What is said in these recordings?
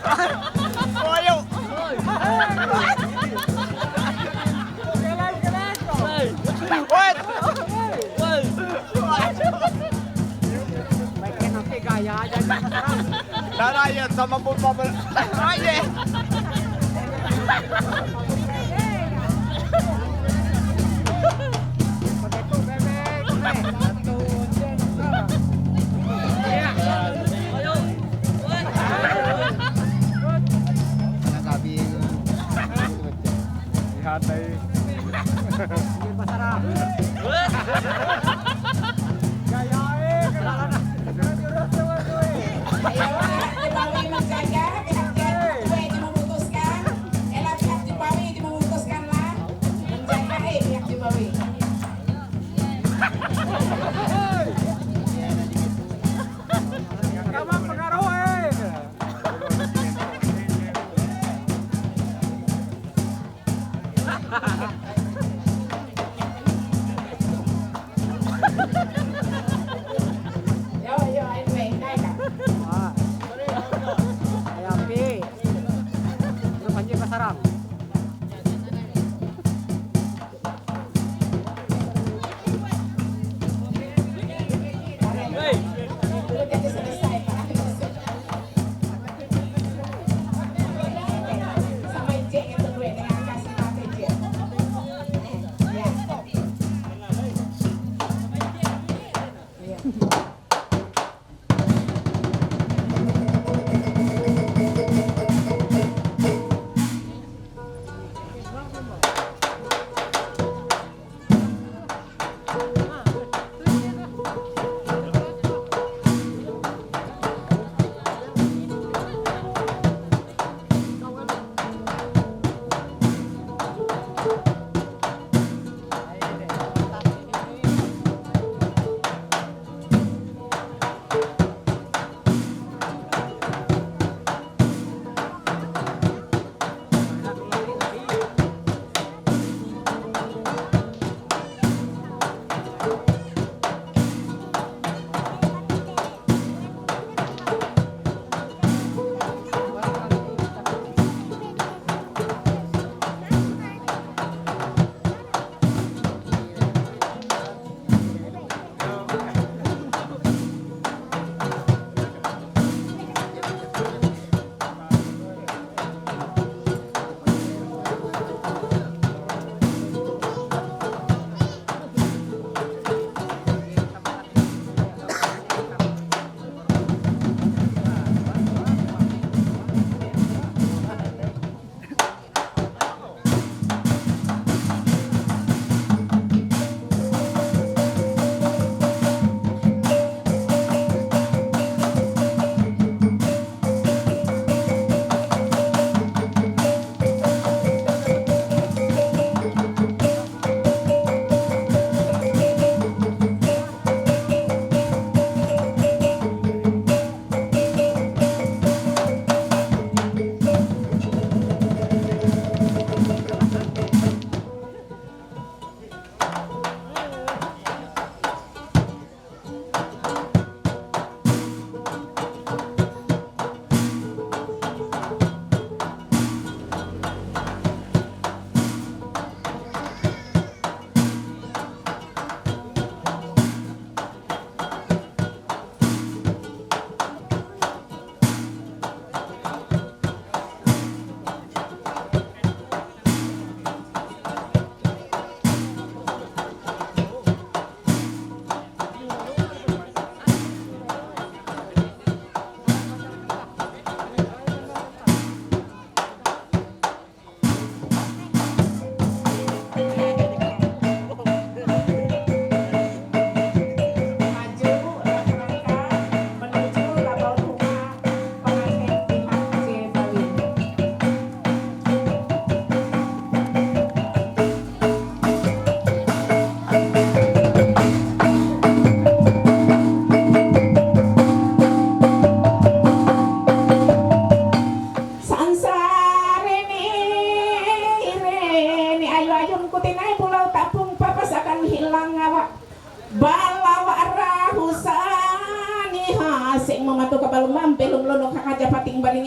Oh, ayaw. Wait! May kinampi gaya dyan. Narayan sa mabubabal. Ay, eh! Pihak di Bawi menjaga, pihak di Bawi memutuskan, pihak di Bawi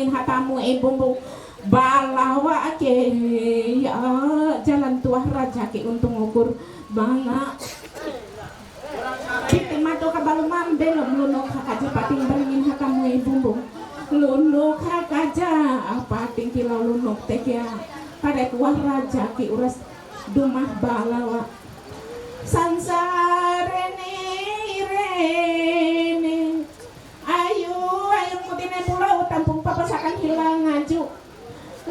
beringin hatamu bumbung balawa ke ya jalan tuah raja ke untung ukur banga kita mato kabalu mambe lunok hakaja pating beringin hatamu bumbung lunok hakaja pating kilau lunok tekia pada tuah raja ke uras dumah balawa sansarene irene ayu mutine pulau tampung papasakan hilang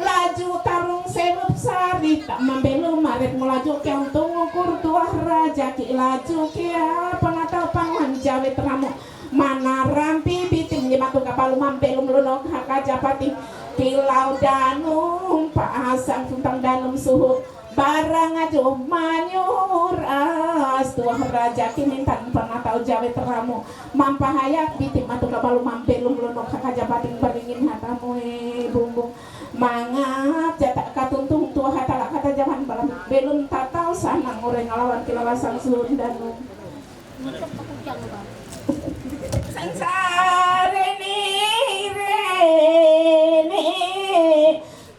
laju tarung sebab sari tak membelu maret melaju ke untung ukur tuah raja ki laju kia pengatau pangan jawe teramu mana rampi biting di batu kapal membelu melunok hakaja pati kilau danum pasang tuntang danum suhu barang ajo manyur as tuah raja kini tan pernah tahu jawe teramu mampahayak bitik matu kabalu mampelum lunok hakaja bating beringin hatamu bumbung mangat jatak katuntung tuah hatala kata jaman balam belum tatau sanang orang ngelawan kilawasan Sundanu sansarene rene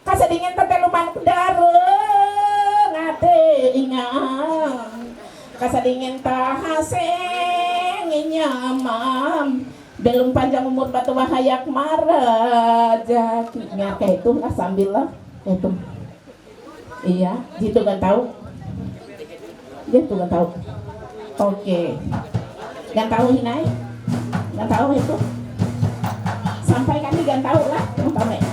kasadingin teteluman dareng ate ingang kasadingin tahaseng nyamam belum panjang umur batu bahayak maraja nggak kayak itu lah sambil lah itu iya gitu kan tahu gitu kan tahu oke kan tahu hinai kan tahu itu sampai kami kan tahu lah umpame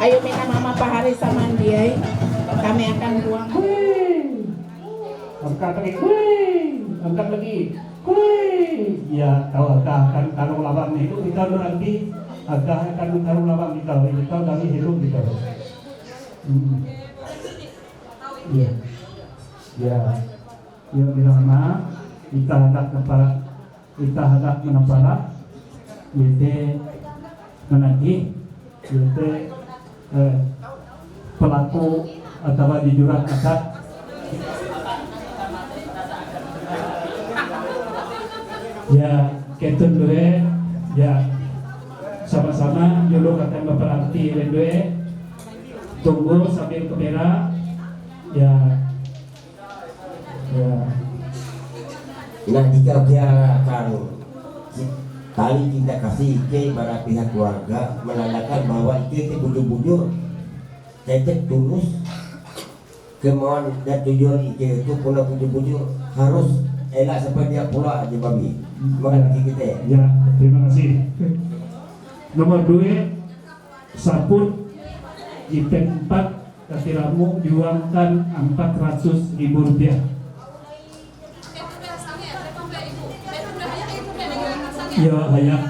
ayo minta mama Pak Hari sama dia kami akan buang angkat lagi angkat lagi ya kalau akan taruh labang itu kita nanti akan taruh labang kita kami hidup kita ya ya bilama kita hendak kepala kita hendak menempala yaitu menagih yaitu pelaku atau dijurat akad ya ketun dure ya sama-sama dulu akan memperhati due tunggu sambil kamera ya nah jika dia akan tali kita kasih ke para pihak keluarga menandakan bahwa itu bujur-bujur cecek tulus kemauan dan tujuan itu pula bujur-bujur harus elak seperti dia pula aja babi makasih kita ya terima kasih nomor 2 saput IP 4 kasiramu diuangkan Rp400.000 ya hayang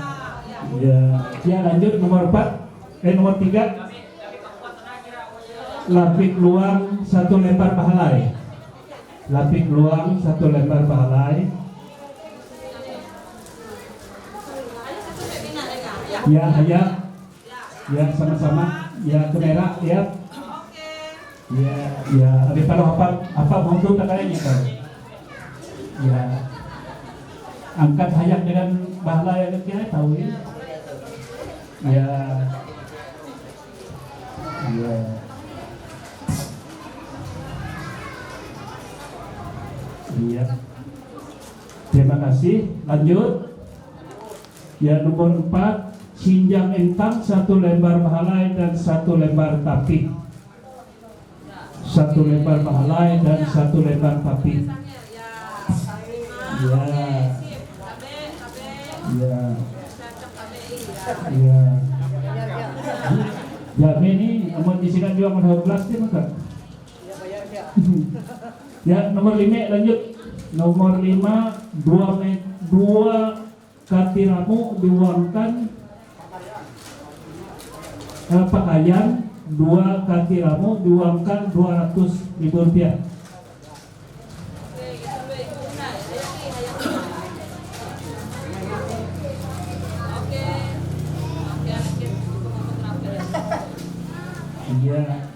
ya lanjut nomor 4 nomor 3 lapik luang 1 lembar pahalai lapik luang 1 lembar pahalai ya hayang ya sama-sama ya kamera ya ya ada kalau apa mau tuh katanya kan ya angkat hayang dengan bahala yang kita tahu ya iya terima kasih lanjut ya nomor 4 sinjang entang 1 lembar pahalai dan 1 lembar tapi 1 lembar pahalai dan 1 lembar tapi ya ini nomor disikan juga nomor 12 nih maka ya nomor 5 lanjut nomor 5 2 katiramu diuangkan pakaian 2 kaki ramu diuangkan Rp200.000. Iya.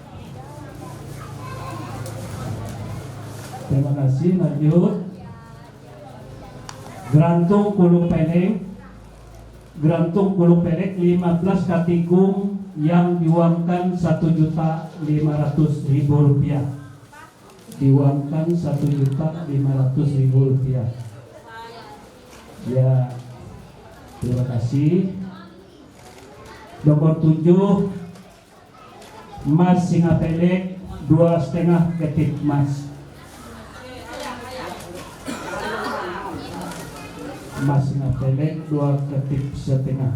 Terima kasih. Lanjut. Gerantung kulung pendek. Gerantung kulung pendek 15 katikung yang diuangkan Rp1.500.000. Diuangkan Rp1.500.000. Ya. Terima kasih. Nomor 7, emas singa pelek 2,5 ketik emas. Emas singa pelek 2 ketik setengah.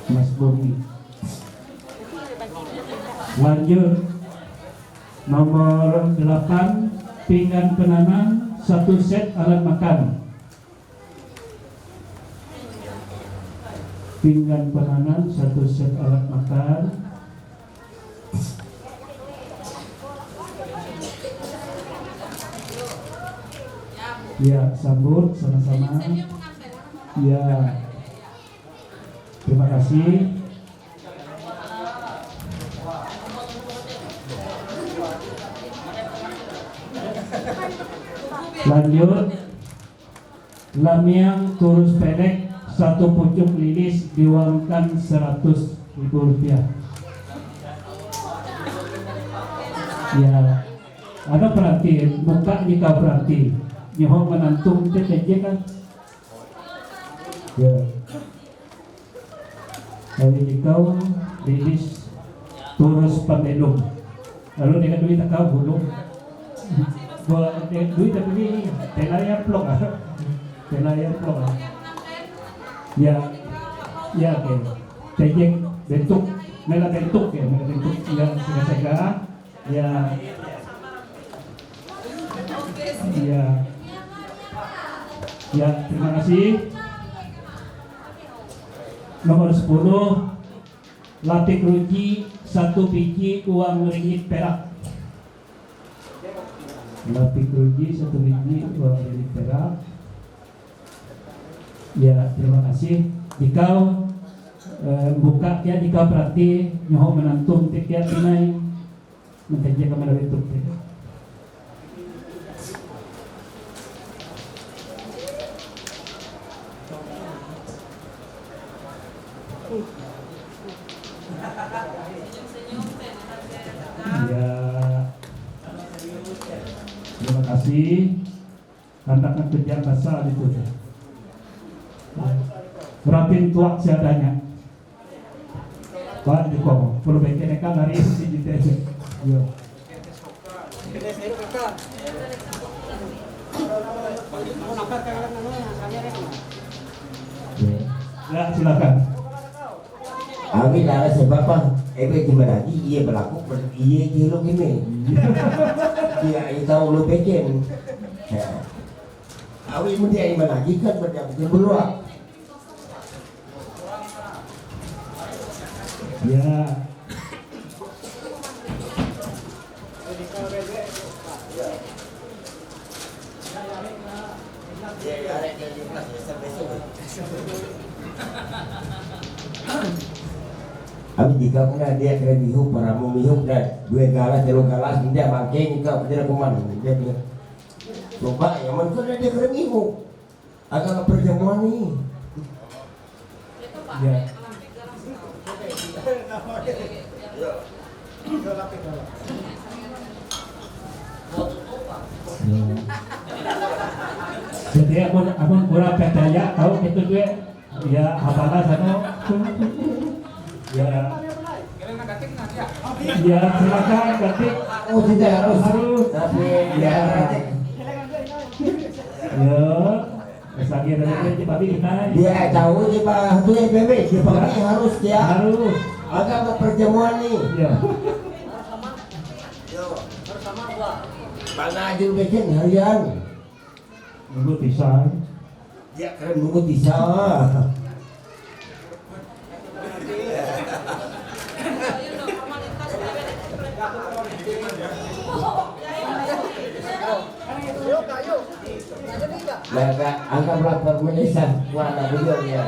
Emas bumi. Lanjut. Nomor 8, pinggan penanan 1 set alat makan. Pinggan penanan 1 set alat makan. Ya, sambut sama-sama. Ya, terima kasih. Lanjut. Lamiang turus pendek 1 pucuk lilis diuangkan Rp100.000. Ya, ada perhatian, buka jika berarti nyoho menantung TTJ kan. Ya, dari dikau lilis turus pembelum, lalu dengan duit kau bulung buat duit tapi telayar plok telayar plok. Ya, ya, oke. Tejek bentuk, mela bentuk ya, mela bentuk yang sega-sega. Ya, ya, ya. Terima kasih. Nomor 10, lapik ruji 1 biji uang ringgit perak. Lapik ruji 1 biji uang ringgit perak. Ya, terima kasih. Dikau buka ya, dikau berarti nyoho menantum tiap tinai menteja kamera bentuk. Ya, terima kasih. Hantakan kerja kasar itu. Rapin tuak seadanya. Pak Joko, perlu bikin kan hari ini di TC. Yo. Ya, silakan. Abi lara sebab apa? Gimana lagi? Iya berlaku, iya kilo gini. Iya tahu lo bikin. Abi mesti ini lagi kan berjam berluak. Ya. Abi jika pernah dia kena mihuk, para mau mihuk dan 2 galas, 3 galas, dia makin jika tidak kuman, dia punya. Coba yang mana dia kena mihuk, agak perjamuan ni. Ya. Jadi aku kurang percaya tahu itu dia ya apalah sana. Ya. Ya, silakan ketik. Oh tidak harus. Tapi ya. Ya. Lagi ada tapi kita. Dia tahu dia pak tu yang bebek, dia pakai harus dia. Harus. Agak perjamuan ni. Ya. Mana aja bikin harian. Nunggu pisang. Dia keren nunggu pisang. Maka anggaplah permenisan warna beliau ya.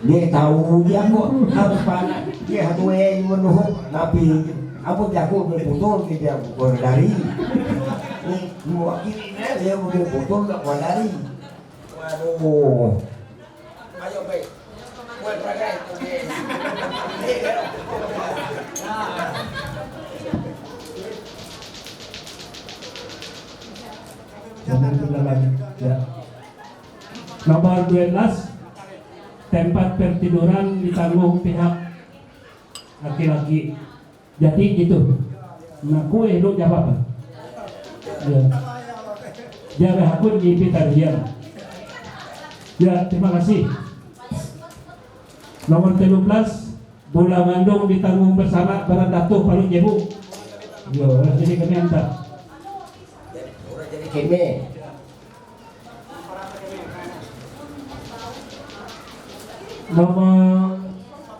Dia tahu dia kok harus panas. Dia satu yang menuhuk nabi. Apa jago betul dia bukan dari. Ini mewakili dia bukan betul tak dari. Waduh. Ayo baik. Buat pakai itu dia. Jangan terlalu ya. Nomor 12, tempat pertiduran ditanggung pihak laki-laki. Jadi gitu. Nah, kue lu jawab. Ya. Dia hakun di pitarian. Ya, terima kasih. Nomor 13, bola ngandung ditanggung bersama barang datuh paling jebu. Yo, jadi kami antar. Kene. Nomor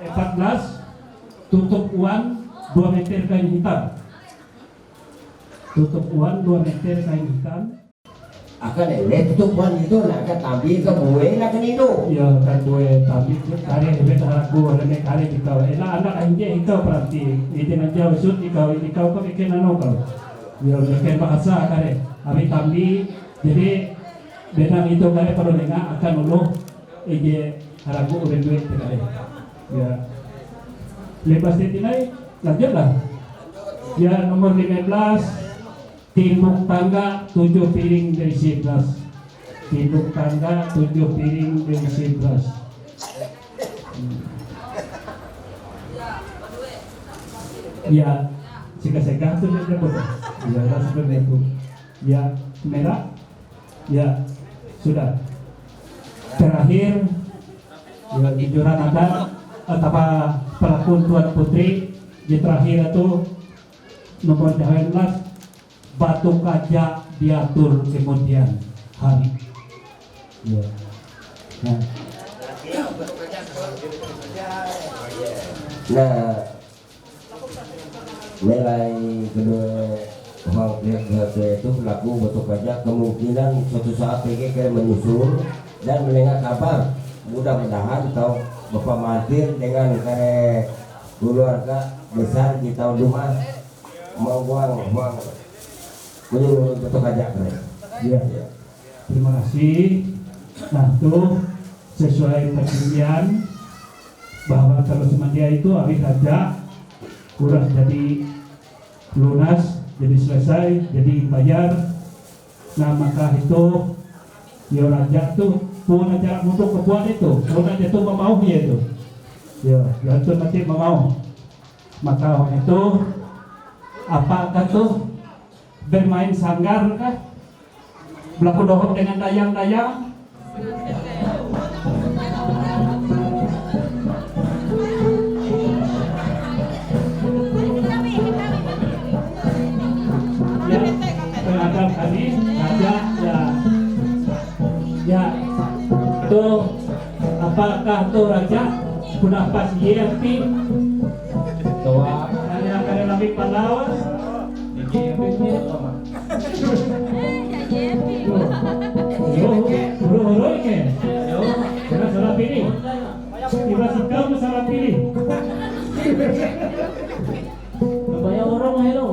14, tutup uan 2 meter kain hitam. Tutup uan 2 meter kain hitam. Akan tutup uan itu nak tampil ke buwe nak itu. Ya kan gue tapi kare hebe harap gue leme kare dikau. Ela anak anjing ikau berarti. Ini nanti usut ikau kau bikin anu kau. Ya bikin bahasa kare. Abi tambi jadi benang itu kare kalau dengar akan ulu ije harapu uben duit kare. Ya. Lepas tinai lanjutlah. Ya nomor 15, timbuk tangga 7 piring dari 11. Timbuk tangga 7 piring dari 11. Ya, sega-sega itu dia betul. Ya, seperti itu. Ya, merah. Ya, sudah. Terakhir, ya jujuran ada apa pelakon tuan putri di terakhir itu nomor 19, batu kaca diatur kemudian hari. Ya. Nah, nilai kedua orang pihak itu pelaku batu kaca kemungkinan suatu saat PG menyusul dan mendengar kabar. Mudah-mudahan tahu Bapak Mahathir dengan keluarga besar di tahun Jumat mau buang menurut betul aja keren. ya. Terima kasih. Nah, itu sesuai perjanjian bahwa kalau semandia itu hari raja kurang jadi lunas, jadi selesai, jadi bayar. Nah, maka itu ya raja tuh pun aja untuk kebuat itu, pun aja itu mau dia itu. Ya, itu nanti mau. Maka orang itu apakah tuh bermain sanggar kah? Berlaku dohok dengan dayang-dayang? Ya, terhadap kami ada ya tuh apakah tuh raja sudah pas YMP tua yang kalian lebih Palawan huru-huru ke salah pilih tiba-tiba kamu salah pilih banyak orang hello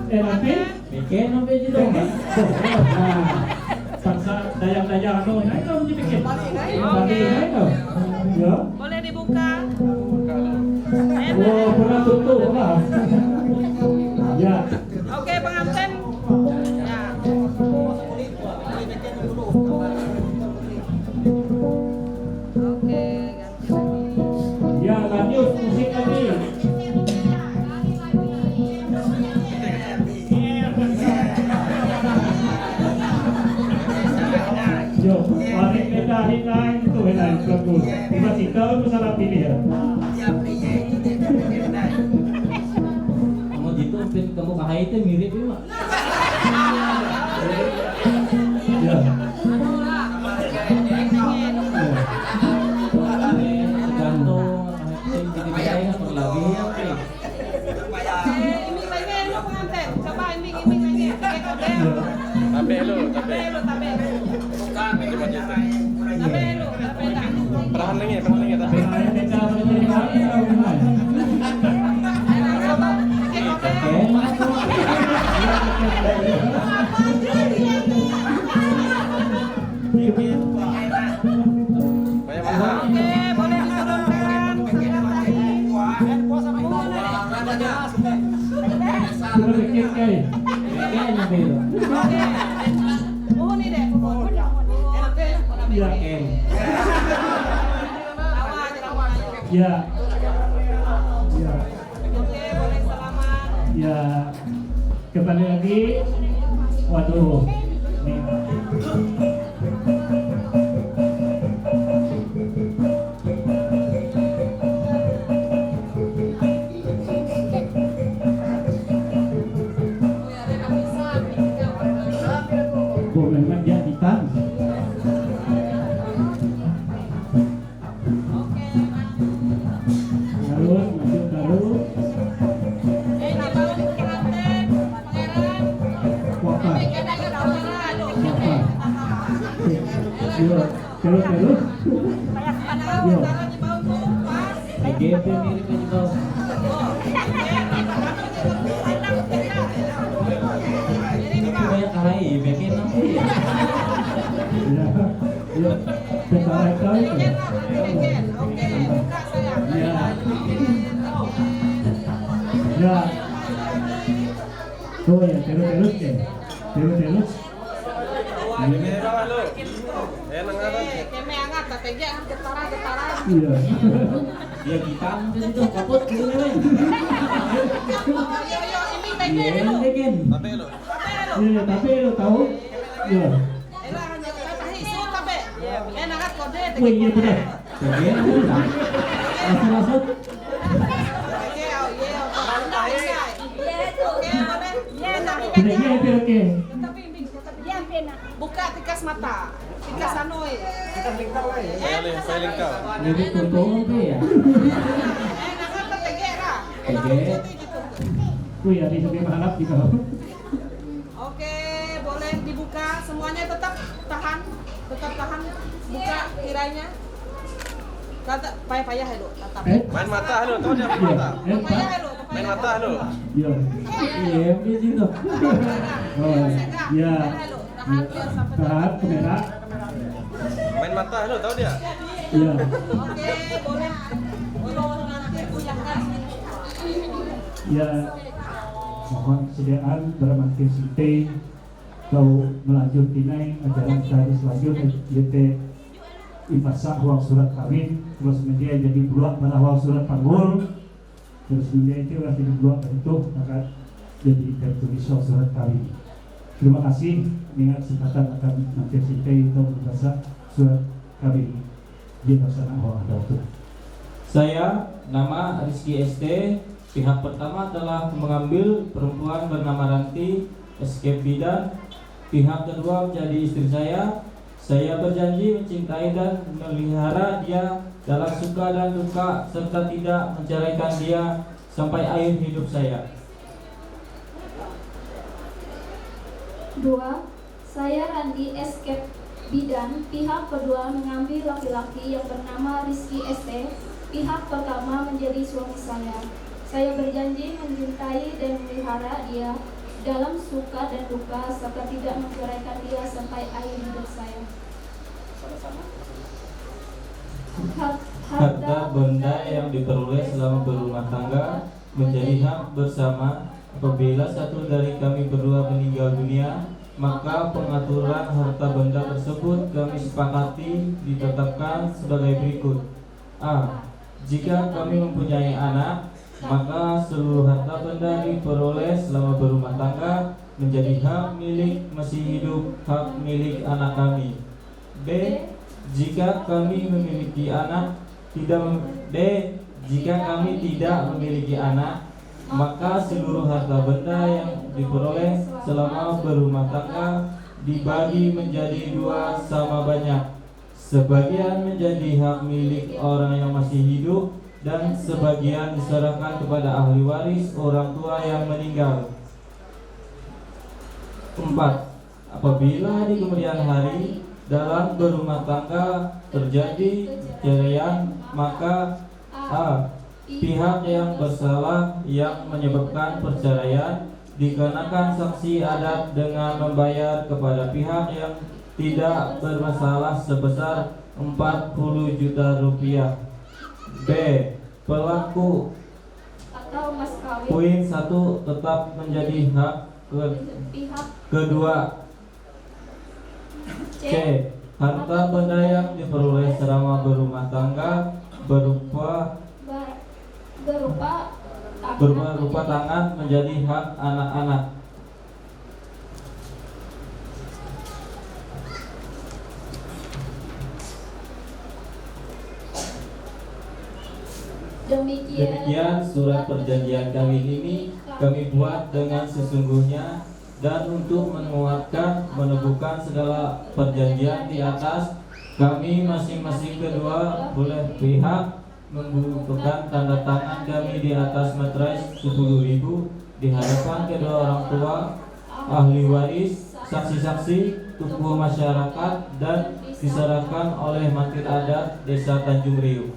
enak bikin sampai di dong paksa dayang-dayang tuh naik kamu dibikin naik kamu ya Boleh dibuka. oh pernah tutup lah ya Oke, pengantin. Ya. Oke, ganti lagi. ya lanjut musik lagi yo balik kita hilang itu hilang bagus tiba-tiba itu salah pilih ya Kamu gitu, kamu kahai itu mirip ya, Mak. ya Sudah bikin kayak. Kayaknya bel. Oke. Mohon nih deh, mohon. Ya, Ken. Tawa aja tawa. ya, ya, Oke, boleh selamat. ya. Kembali lagi. Waduh. Nih. Memang dia hitam. Terus maju terus. Ini bawa pengantin, pangeran. Wapa. Kita ke pangeran. Wapa. Yo, terus terus. Pangeran Yo. taruh di bawah tuh, pas. GP mirip aja bau. Banyak kahai, bikin nanti. Ya. Yo. Sekarang kau. Oke, buka sayang. Ya. Ya. Oh ya, terus ya. Terus. Keme hangat, tapi dia getaran. Iya. Dia hitam di situ, kaput gitu men. Yo, ini Iya, baiknya dulu. bikin. Iya, tapi lo tahu? Iya. Elah hanya kata hisu tapi. Hangat kode. Oh iya benar. Bikin. Masuk. Oke, oh iya. Oke, boleh. Tidak iya, oke. Buka tikas mata. Tikas sanoi. Jadi kuntung tuh ya. Hangat tapi gera. Tege. Oh iya, di sini mahalap gitu. Oke, boleh dibuka. Semuanya tetap tahan. Buka kiranya. Kata payah-payah ya, tetap. Main mata halo, tahu dia main mata. Payah ya, Main mata halo. Iya. Iya, di situ. Oh, iya. Tahan biar sampai Tahan kamera. Main mata halo, tahu dia. Iya. Oke, boleh. Nanti pujakan. Ya. Mohon sediaan bermakin sinte kau melanjut tinai ajaran tadi selanjutnya yaitu ifasak uang surat kawin terus media jadi buat mana uang surat panggul terus media itu udah jadi buat itu maka jadi tertulis uang surat kawin. Terima kasih dengan kesempatan akan nanti sinte itu membaca surat kawin di laksana Allah itu. Saya nama Rizky ST. Pihak pertama telah mengambil perempuan bernama Ranti SK Bidan. Pihak kedua menjadi istri saya. Saya berjanji mencintai dan memelihara dia dalam suka dan duka serta tidak menceraikan dia sampai akhir hidup saya. 2. Saya Randi SK Bidan. Pihak kedua mengambil laki-laki yang bernama Rizky ST. Pihak pertama menjadi suami saya. Saya berjanji mencintai dan memelihara dia dalam suka dan duka serta tidak menceraikan dia sampai akhir hidup saya. Harta benda yang diperoleh selama berumah tangga menjadi hak bersama. Apabila satu dari kami berdua meninggal dunia, maka pengaturan harta benda tersebut kami sepakati ditetapkan sebagai berikut. A. Jika kami mempunyai anak, maka seluruh harta benda diperoleh selama berumah tangga menjadi hak milik masih hidup, hak milik anak kami. B. Jika kami memiliki anak, jika kami tidak memiliki anak, maka seluruh harta benda yang diperoleh selama berumah tangga dibagi menjadi 2 sama banyak. Sebagian menjadi hak milik orang yang masih hidup dan sebagian diserahkan kepada ahli waris orang tua yang meninggal. 4. Apabila di kemudian hari dalam berumah tangga terjadi perceraian, maka A. Pihak yang bersalah yang menyebabkan perceraian dikenakan sanksi adat dengan membayar kepada pihak yang tidak bermasalah sebesar 40 juta rupiah. B. Pelaku Atau mas kawin kawin Poin 1 tetap menjadi hak pihak kedua. C. Harta benda yang diperoleh selama berumah tangga berupa berupa tangan menjadi hak anak-anak. Demikian surat perjanjian kawin ini kami buat dengan sesungguhnya dan untuk menguatkan meneguhkan segala perjanjian di atas, kami masing-masing kedua boleh pihak membubuhkan tanda tangan kami di atas materai 10.000 di hadapan kedua orang tua, ahli waris, saksi-saksi, tokoh masyarakat dan diserahkan oleh Mantir Adat Desa Tanjung Riuk.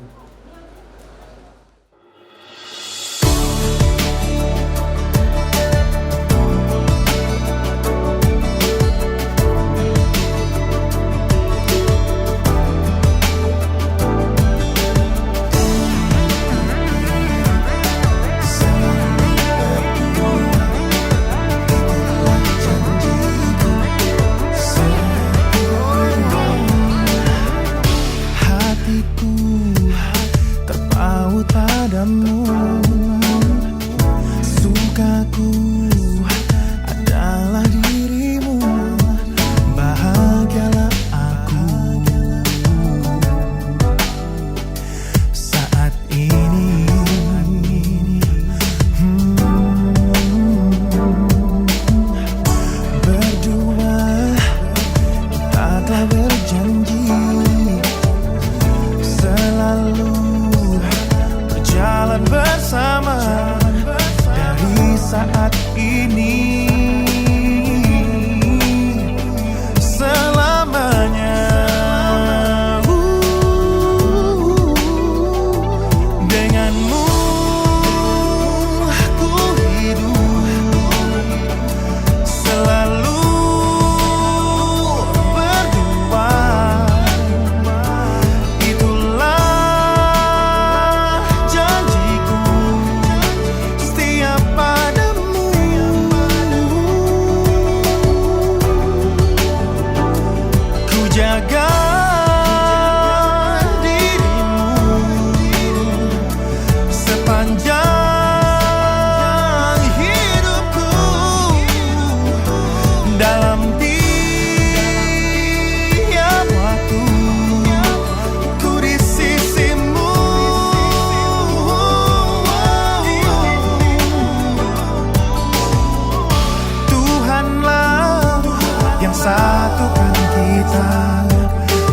Satukan kita,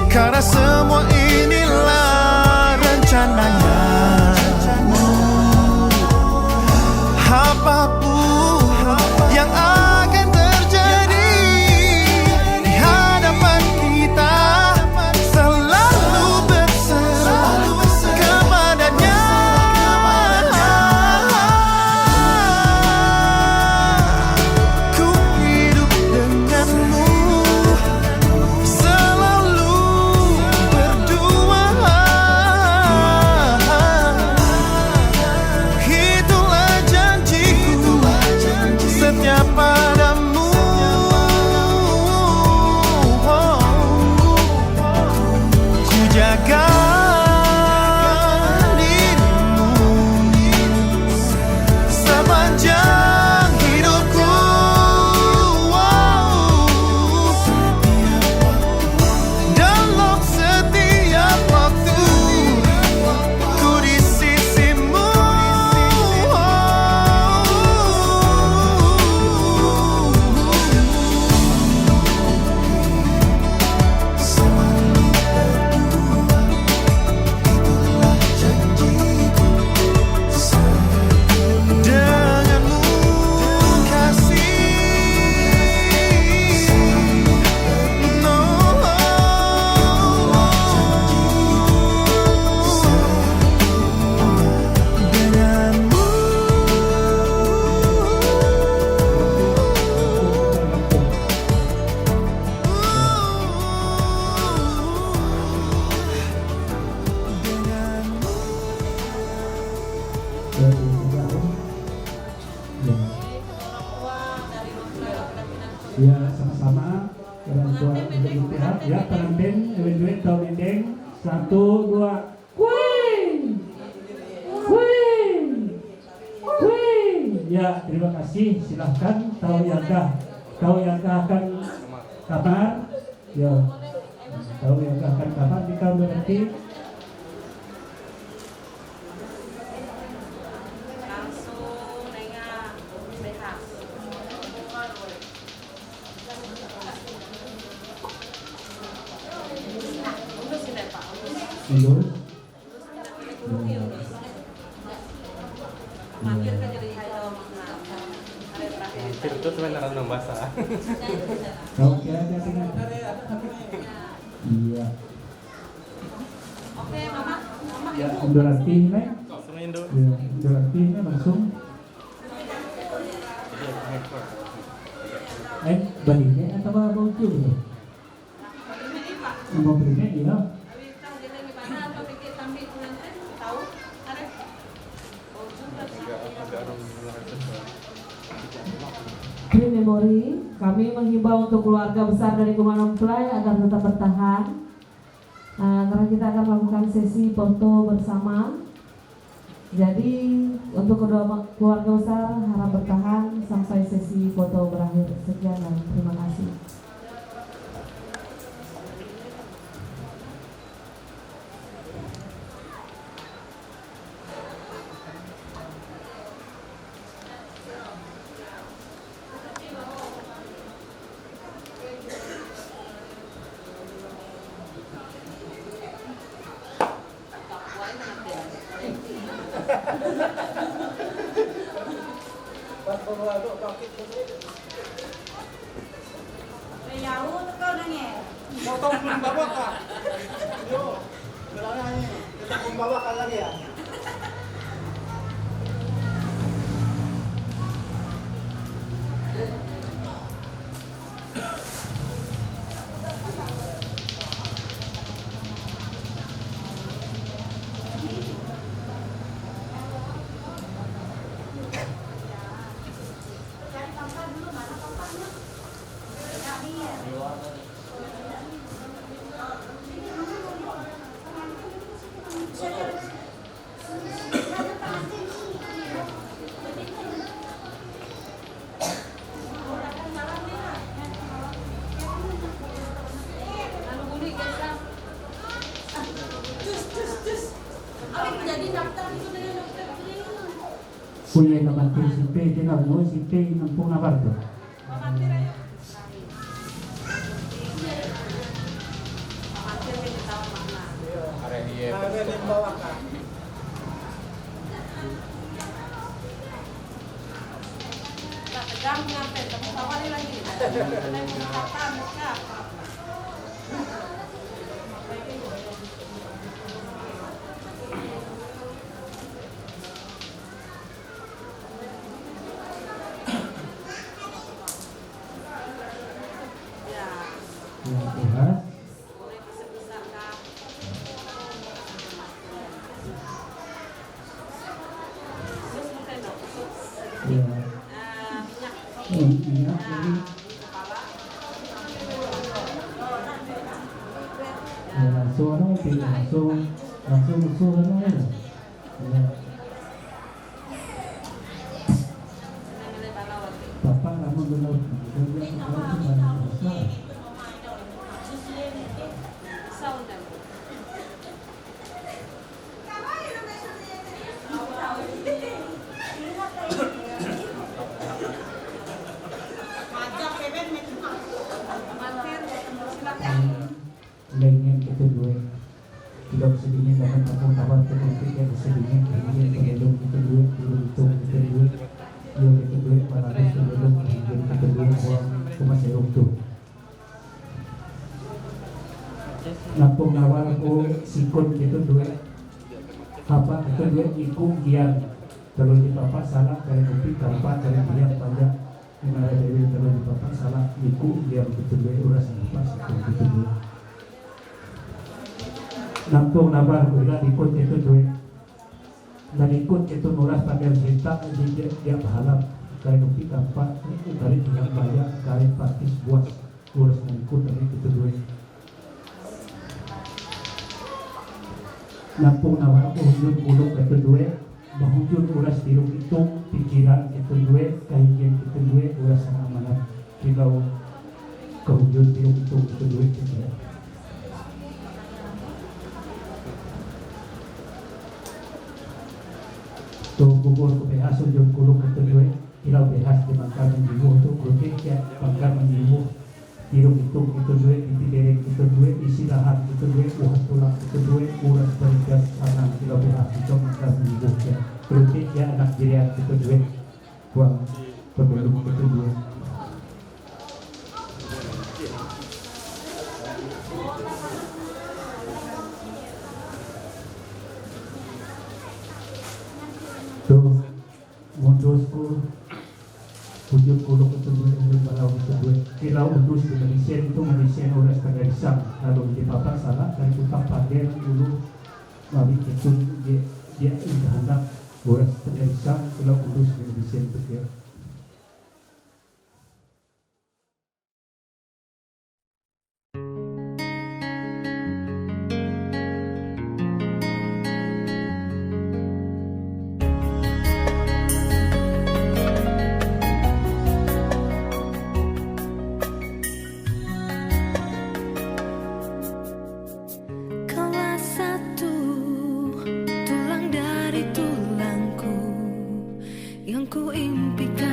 karena semua inilah rencananya. Apapun yang akan terjadi di hadapan kita, selalu berserah kepadanya. Ku hidup denganmu, Ya, pengantin, duit tahu dendeng. 1, 2. Kuing. Ya, terima kasih. Silahkan tahu yang akan kapan? Ya, tahu yang akan kapan di tahun berarti. Langsung nengah sehat. Urus ini Pak. Mundur. Mampir kan jadi hayo hari terakhir. Itu sebenarnya nang basah. Oke, hati-hati. Iya. Oke, Mama. Ya, mundur hati, Neng. Langsung Indo. Ya, mundur hati, Neng, langsung. Baliknya atau mau cuci? Mau belinya dia. Green Memory, kami menghimbau untuk keluarga besar dari Kumano Mempelai agar tetap bertahan karena kita akan melakukan sesi foto bersama. Jadi untuk kedua keluarga besar harap bertahan sampai sesi foto berakhir. Sekian dan terima kasih. Punya kebantir sipe, tinggal mau sipe nampung apa tuh? Tegang nyampe, kamu kawali lagi. Langsung ya. Bapak lama benar. Lainnya kita dua tidak sedihnya dalam kampung tawar ketika sedihnya kemudian belum kita dua belum kita dua yang kita dua para sebelum kemudian kita dua uang masih runtuh nampung awal aku sikun gitu dua apa itu dua ikut gian terus di bapak salah dari kopi tanpa dari dia banyak dimana dewi terus di bapak salah ikut dia gitu dua uras apa sikun gitu dua nampung nabar gula ikut itu duit dan ikut itu nuras pada cinta dia berhalap kali nupi tanpa kali tidak banyak kali praktis buat urus ikut dari itu duit Lampung nawa uhunjun kuluk itu dua, bahunjun uras tiruk itu pikiran itu dua, kahikian itu dua, uras sama mana kilau kehunjun tiruk itu dua pikiran. Tuh bubur ke behas unjun kuluk itu dua, kilau behas di bangkar menjibuh tuh kuluk ya bangkar menjibuh. Tiruk itu dua, pipi derek itu dua, isi lahan itu dua, uhat tulang itu dua, uras berikas tanah kilau behas itu bangkar menjibuh ya. Kuluk ya anak jirian itu dua, buang pembelum itu dua. Tuh mundusku ujung kuluk itu dua, ujung balau itu dua, kilau undus di Malaysia itu Malaysia uras tagarisang, lalu di papan salah dari utang pagen dulu mabik itu dia hendak uras tagarisang, kilau undus di Malaysia itu dia. Kaulah satu tulang dari tulangku yang ku impikan.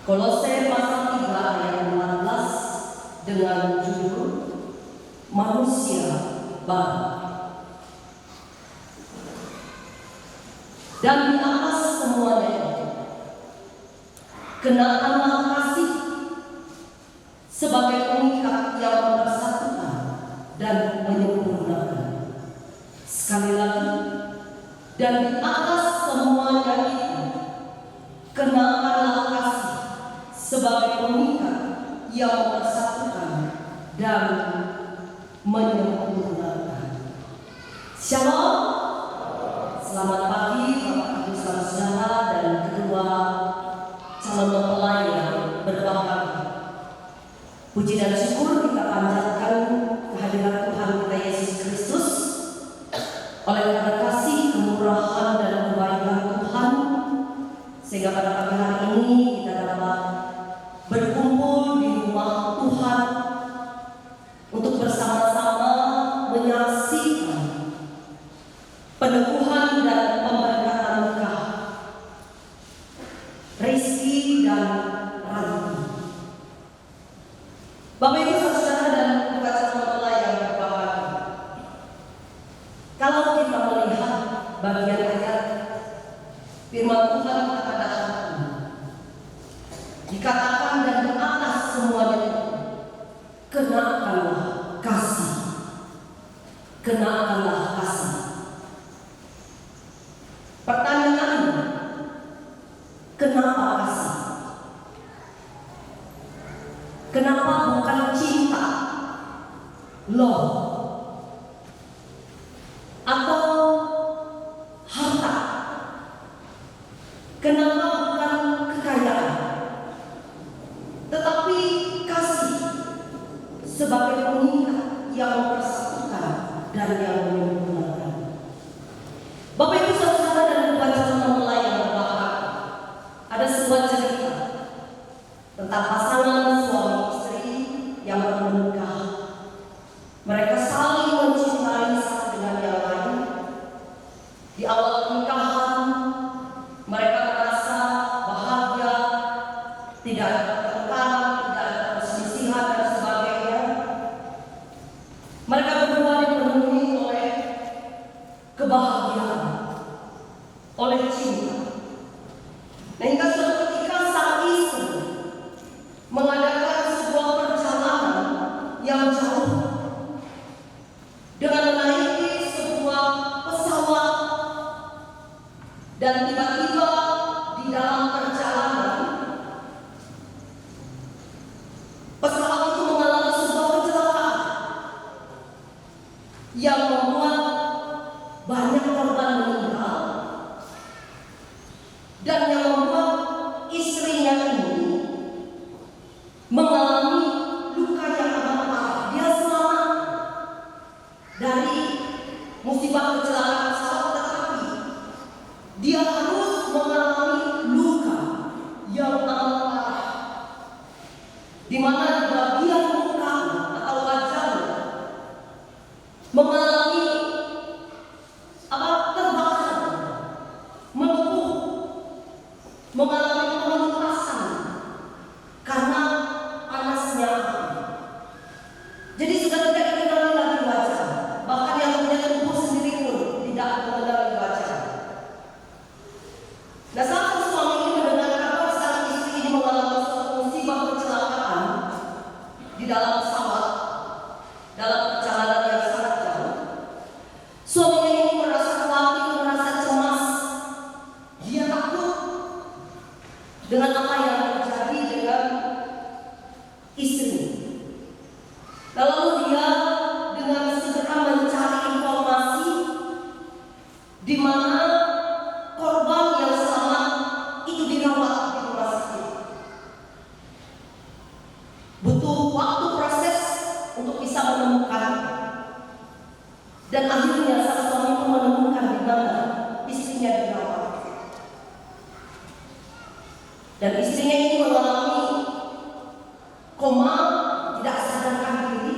Kolose pasal 3 ayat 14 dengan judul Manusia Baru. Dan di atas semuanya itu, kenakanlah kasih sebagai pengikat yang mempersatukan dan menyempurnakan. Sekali lagi, dan di atas semuanya itu, kenakanlah kasih sebagai pengikat yang mempersatukan dan menyempurnakan. Shalom. Selamat pagi Bapak Ibu saudara dan kedua calon mempelai yang berbahagia. Puji dan syukur kita panjatkan kehadiran Tuhan kita Yesus Kristus oleh karena kasih, kemurahan dan kebaikan Tuhan, sehingga pada pagi hari ini kita dapat berkumpul di rumah Tuhan untuk bersama-sama menyaksikan peneguhan dan pemberkatan nikah Rizky dan Ranti. Bapak Ibu saudara dan calon mempelai yang berbahagia, kalau kita melihat bagian ayat firman Tuhan kepada hari ini, dikatakan dan di atas semuanya itu, kenakanlah kasih, kenakanlah kasih. Pertanyaannya, kenapa kasih? Kenapa bukan cinta, love, atau harta? Kenapa bukan kekayaan? Tetapi kasih sebagai pengikat yang mempersatukan dan yang menyempurnakan. Bapak Ibu saudara dan calon mempelai yang berbahagia, ada sebuah cerita tentang pasangan suami istri yang baru menikah. Mereka saling mencintai satu dengan yang lain. Di awal pernikahan mereka merasa bahagia, tidak ada pertengkaran, tidak ada perselisihan dan sebagainya. Mereka berdua dipenuhi oleh kebahagiaan, oleh cinta. Nah, hingga suatu ketika sang istri mengadakan sebuah perjalanan yang jauh dengan menaiki sebuah pesawat, dan tiba-tiba di dalam perjalanan pesawat itu mengalami sebuah kecelakaan yang membuat banyak korban meninggal, dan yang membuat istrinya ini mengalami luka yang amat parah. Dia selamat dari musibah kecelakaan pesawat, tetapi dia harus mengalami luka yang amat parah, di mana di bagian muka atau wajahnya mengalami terbakar, melepuh, mengalami penumpasan karena panasnya api. Jadi sudah tidak dikenali lagi wajah, bahkan yang punya tubuh sendiri pun tidak mengenali wajah. Nah, saat suami ini mendengar kabar sang istri ini mengalami suatu musibah kecelakaan di dalam pesawat dalam perjalanan yang sangat jauh, suaminya ini merasa khawatir, merasa cemas. Dia takut dengan apa yang terjadi dengan istri. Lalu dia dengan segera mencari informasi di mana korban yang selamat itu dirawat di rumah sakit. Butuh waktu proses untuk bisa menemukan, dan akhirnya sang suami pun menemukan di mana istrinya dirawat. Dan istrinya ini mengalami koma, tidak sadarkan diri,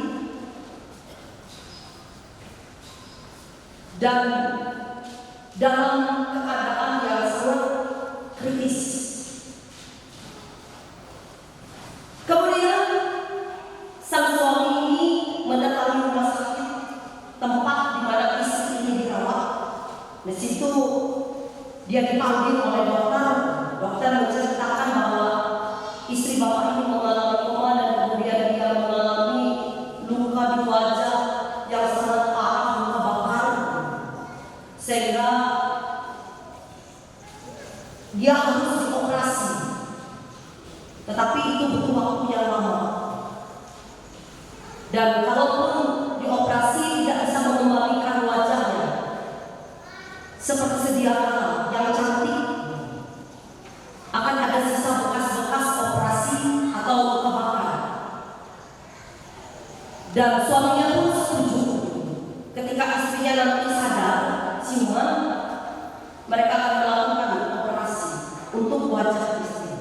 dan dalam keadaan yang sangat kritis. Di situ dia dipanggil oleh dokter. Dokter menceritakan bahwa istri bapak ini mengalami koma dan kemudian dia mengalami luka di wajah yang sangat parah, luka bakar, sehingga dia harus dioperasi. Tetapi itu butuh waktu yang lama. Dan kalaupun dioperasi tidak bisa mengembalikan wajahnya seperti sedia kala yang cantik, akan ada sisa bekas-bekas operasi atau luka bakar. Dan suaminya pun setuju. Ketika istrinya nanti sadar, siuman, mereka akan melakukan operasi untuk wajah istri.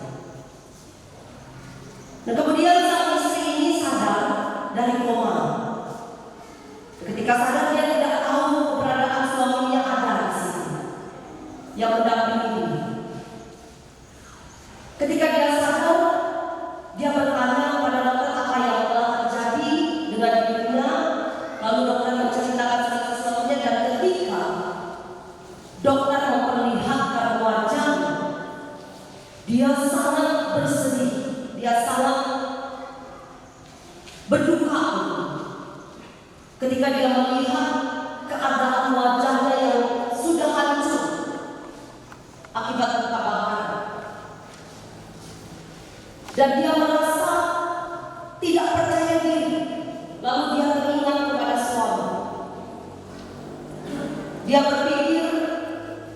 Dan kemudian sang istri ini sadar dari koma. Ketika sadar dia tidak tahu keberadaan suaminya ada di sini yang mendampingi. Ketika dia sadar, dia bertanya kepada dokter apa yang telah terjadi dengan dirinya. Lalu dokter menceritakan segala sesuatunya, dan ketika dokter memperlihatkan wajahnya, dia sangat bersedih, dia sangat berduka ketika dia melihat keadaan wajahnya yang sudah hancur akibat luka bakar. Dan dia merasa tidak percaya diri. Lalu dia teringat kepada suami. Dia berpikir,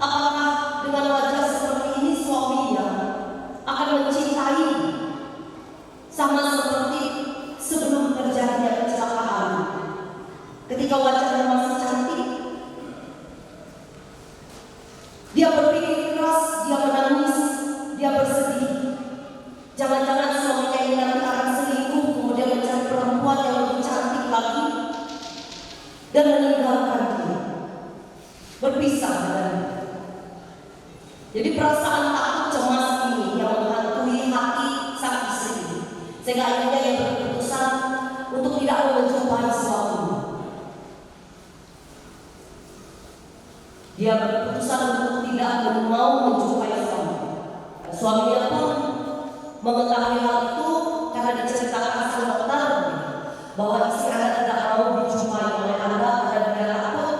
apakah dengan wajah seperti ini suaminya akan mencintai sama seperti sebelum terjadinya kecelakaan, ketika wajahnya masih cantik. Dia berpikir keras, dia menangis, dia bersedih. Jangan-jangan suaminya ini nanti akan selingkuh, kemudian mencari perempuan yang lebih cantik lagi dan meninggalkan dia, berpisah dengannya. Jadi perasaan takut cemas ini yang menghantui hati sang istri, sehingga akhirnya dia berkeputusan untuk tidak menjumpai suaminya. Dia berkeputusan untuk tidak mau menjumpai suaminya. Suaminya pun mengetahui hal itu karena diceritakan sang dokter bahwa istri Anda tidak mau dijumpai oleh Anda karena dia takut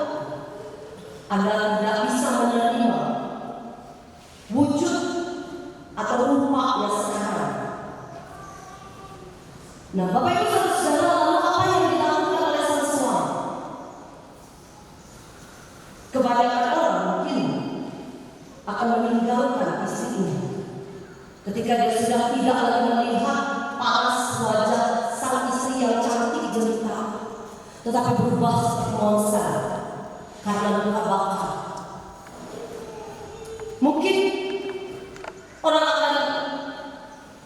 Anda tidak bisa menerima wujud atau rupanya sekarang. Nah, Bapak Ibu Saudara, lalu apa yang dilakukan oleh sang suami? Kebanyakan orang mungkin akan meninggalkan istrinya ketika dia sudah tidak lagi melihat paras wajah sang istri yang cantik jelita, tetapi berubah seperti monster karena luka bakar. Mungkin orang akan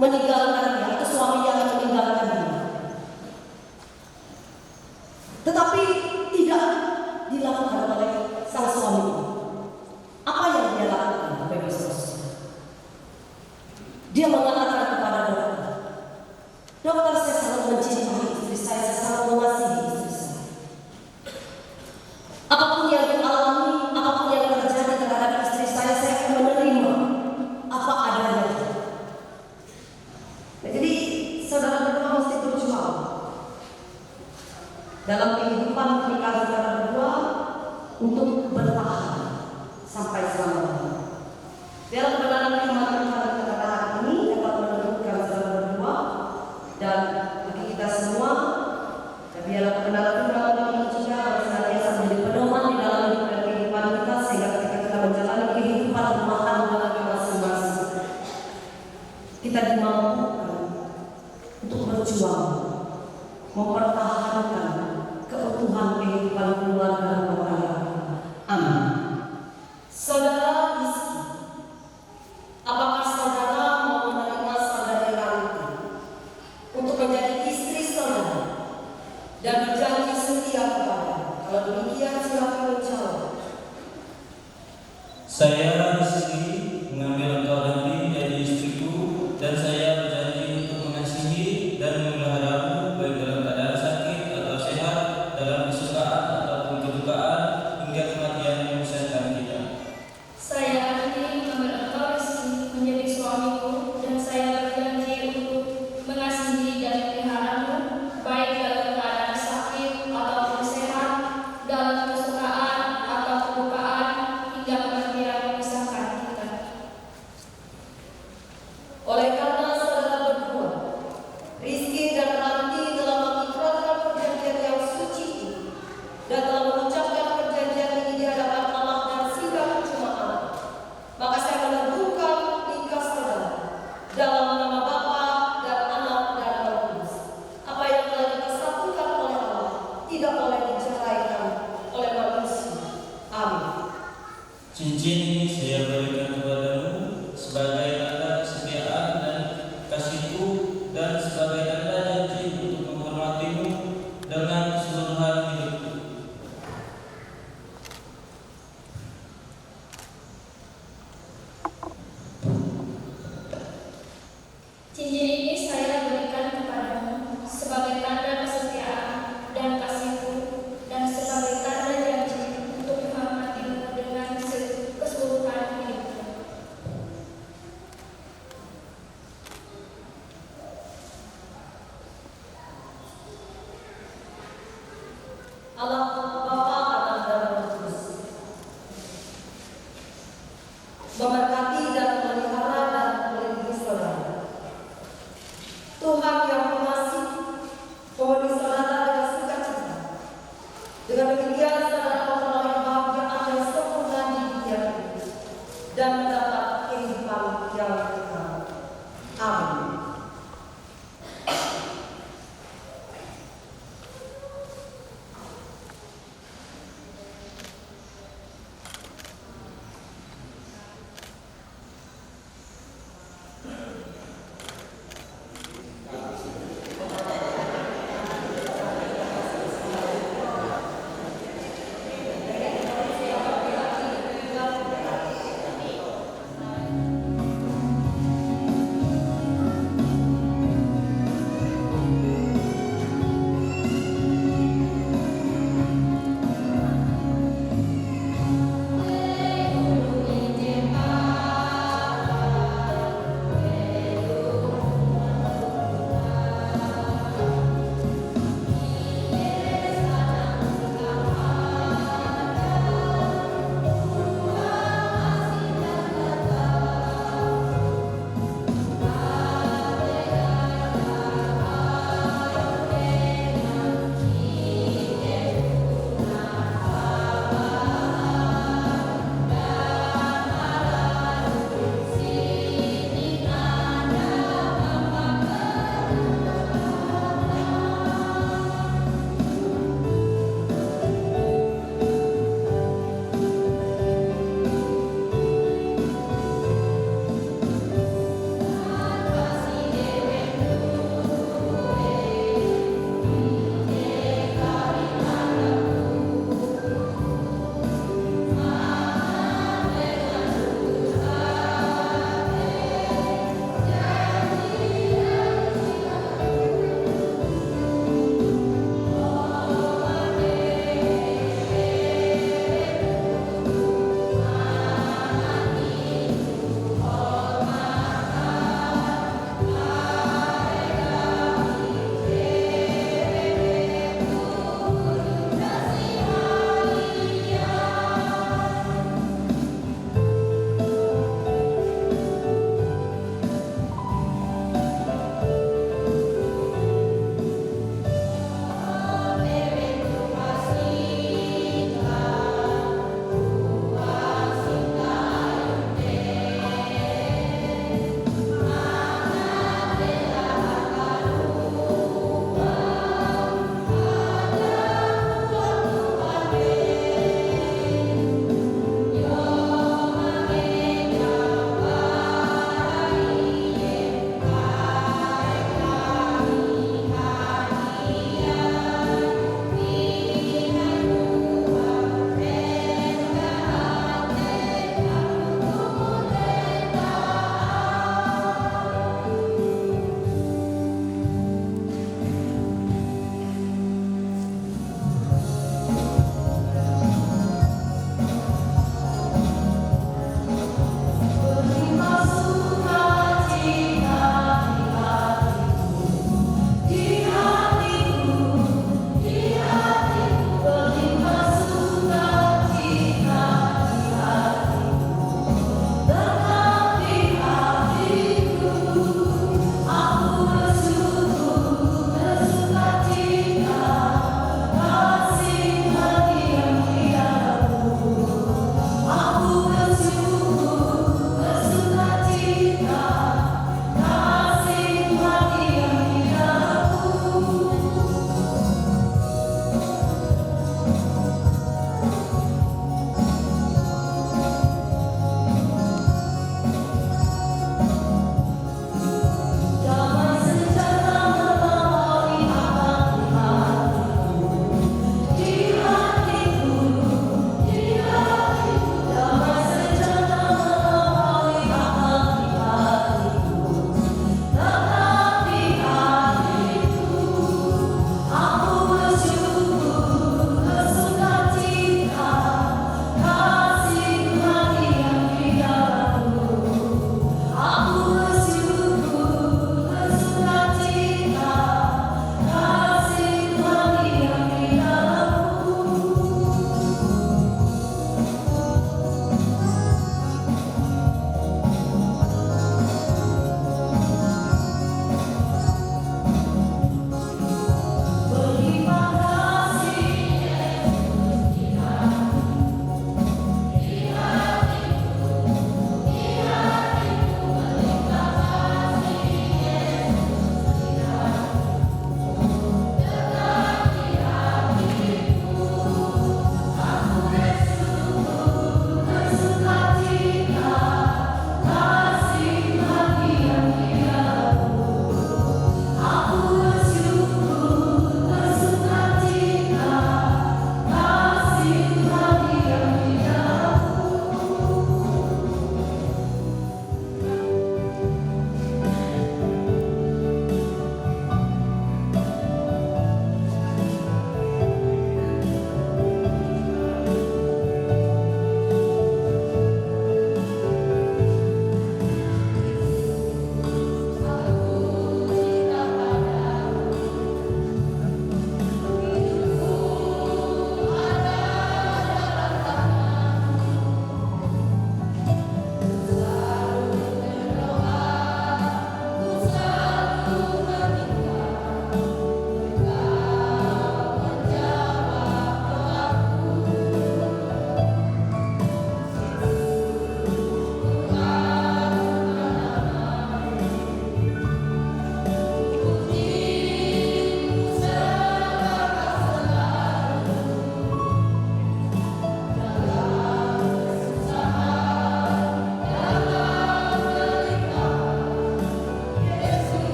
meninggalkan dia, atau suaminya akan meninggalkan dia, tetapi tidak dilakukan oleh sang suami. Apa yang dia lakukan, Bapak Ibu Saudara? Dia mengatakan kepada dokter, dokter, saya sangat mencintai istri saya sangat mengasihi istri saya. Apapun yang dialami, apapun yang terjadi terhadap istri saya akan menerima apa adanya. Nah, jadi saudara berdua mesti berjuang dalam kehidupan pernikahan saudara berdua untuk bertahan sampai selama-lamanya. Biarlah kebenaran firman Tuhan kata-kata ini dapat menentukan saudara berdua dan bagi kita semua. Dan biarlah kebenaran firman Tuhan ini juga senantiasa menjadi pedoman di dalam hidup dan kehidupan kita, sehingga ketika kita menjalani kehidupan rumah tangga kita masing-masing, kita dimampukan untuk berjuang mempertahankan keutuhan kehidupan keluarga rumah tangga. Amin. Saudara Rizky, apakah saudara mau menerima saudari Ranti untuk menjadi istri saudara dan berjanji setia kepada? Kalau demikian silakan menjawab. Saya Rizky mengambil engkau Ranti jadi istriku, dan saya berjanji untuk mengasihi dan memeliharamu baik dalam keadaan sakit atau sehat, dalam kesukaan ataupun kedukaan, hingga kematian yang memisahkan kita. ini saya berikan kepadamu sebagai tanda kesetiaan dan kasihku dan sebagai tanda janji untuk menghormatimu dengan keseluruhan hidupku. Cincin ini saya berikan kepadamu sebagai tanda kesetiaan dan kasihku dan sebagai tanda janji untuk menghormatimu dengan keseluruhan hidupku. Allah Bapa, Anak dan Roh Kudus memberkati dan memelihara dan melindungi saudara. Tuhan yang mengasihi, mohon saudara dengan sukacita. Dengan demikian saudara memperoleh kebahagiaan yang sempurna di dunia ini dan mendapat kehidupan yang kekal. Amin.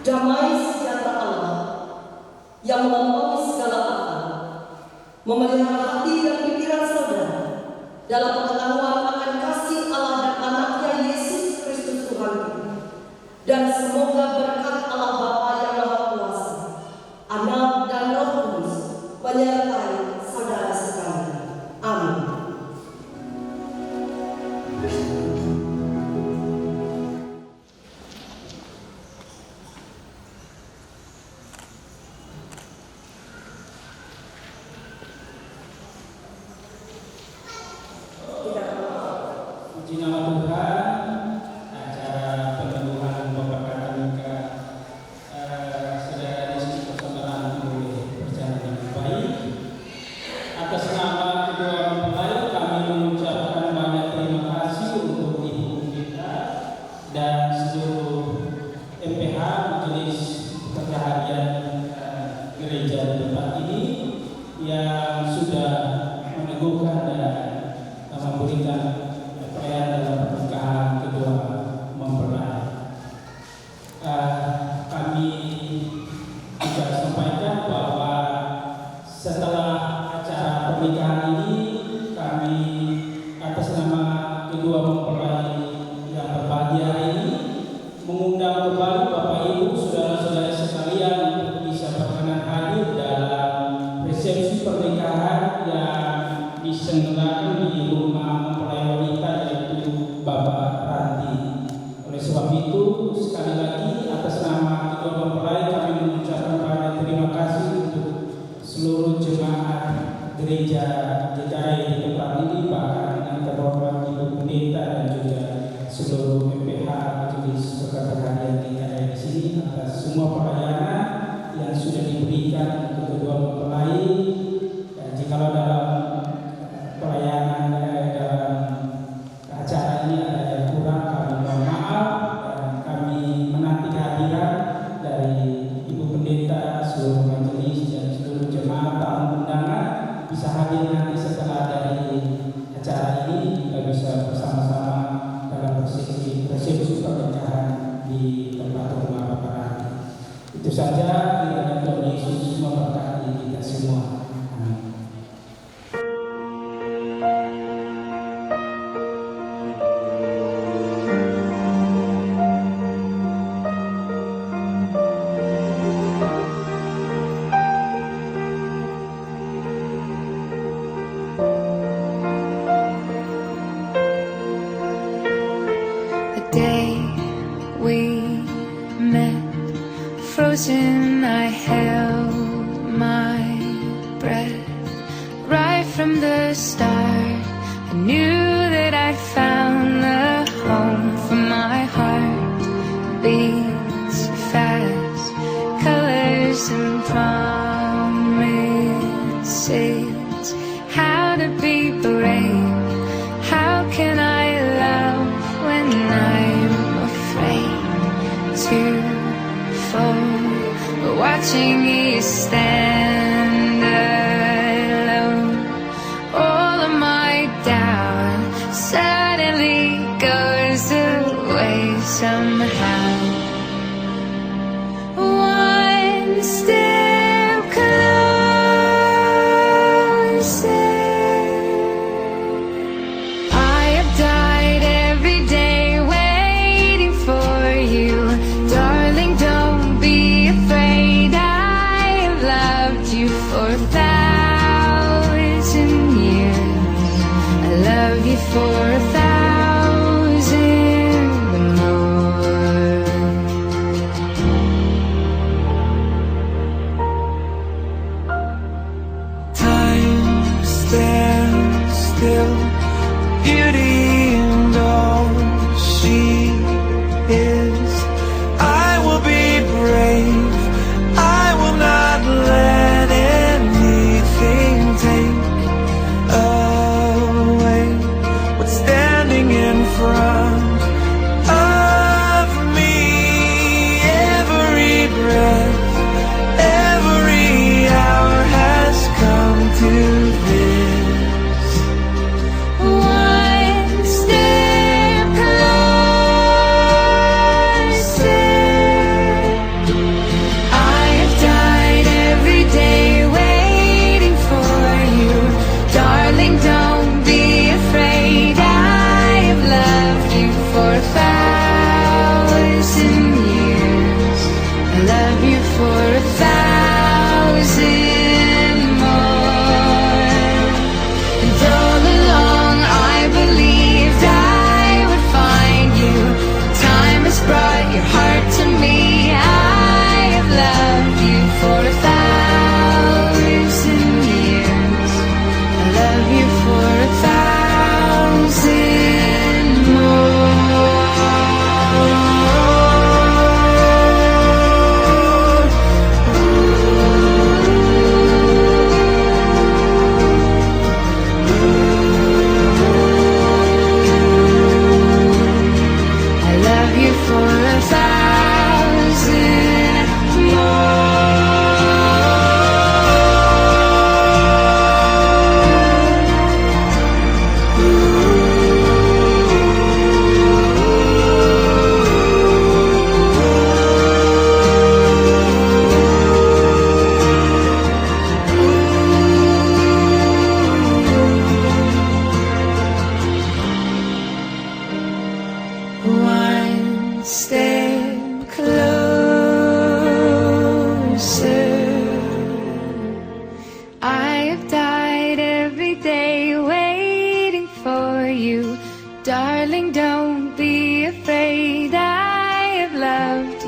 damai sejahtera Allah yang melampaui segala akal memelihara hati dan pikiran saudara dalam pengetahuan akan kasih Allah dan anaknya Yesus Kristus Tuhan kita. Dan semoga berkat Allah Bapa yang Maha Kuasa, Anak dan Roh Kudus menyertai saudara sekalian. Amin. Puji nama Tuhan, acara peneguhan pemberkatan nikah saudara di persaudaraan boleh berjalan dengan baik. Atas nama kedua mempelai kami mengucapkan banyak terima kasih untuk ibu kita dan seluruh MPH Majelis Perharian Gereja di tempat ini yang sudah meneguhkan dan memberikan dalam pernikahan kedua mempelai. Kami juga sampaikan bahwa setelah acara pernikahan ini kami atas nama kedua mempelai yang berbahagia ini mengundang kembali Bapak Ibu saudara-saudara sekalian untuk bisa berkenan hadir dalam resepsi pernikahan yang diselenggarakan di rumah mempelai wanita yaitu Bapak Ranti. Oleh sebab itu sekali lagi atas nama kedua mempelai kami mengucapkan banyak terima kasih untuk seluruh jemaat gereja GKI di tempat ini, bahkan yang terhormat Ibu Pendeta dan juga seluruh MPH Majelis Perharian GKI di sini atas semua pelayanan yang sudah diberikan untuk kedua mempelai. Dan jikalau dalam pelayanan dalam acara ini ada yang kurang, kami mohon maaf dan kami menanti kehadiran dari Ibu Pendeta, seluruh majelis dan seluruh jemaat tamu undangan bisa hadir nanti setelah dari acara ini, kita bisa bersama-sama dalam resepsi pernikahan di tempat rumah Bapak Ranti. Itu saja, kiranya Tuhan Yesus memberkati kita semua. Amin. Frozen, I held my breath. Right from the start, I knew that I'd found the home for my heart. Beats fast, colors and promises. How to be brave, how can I love when I'm afraid to fall? Watching you stand alone, all of my doubt suddenly goes away somehow. One step closer. I have died every day waiting for you, darling. Don't be afraid. For 1,000 years, I love you for 1,000 more. Time stands still, beauty and all she is. I will be brave, I will not let anything take away what's standing in front of me. Every breath, every hour has come to this. One Darling, don't be afraid. I have loved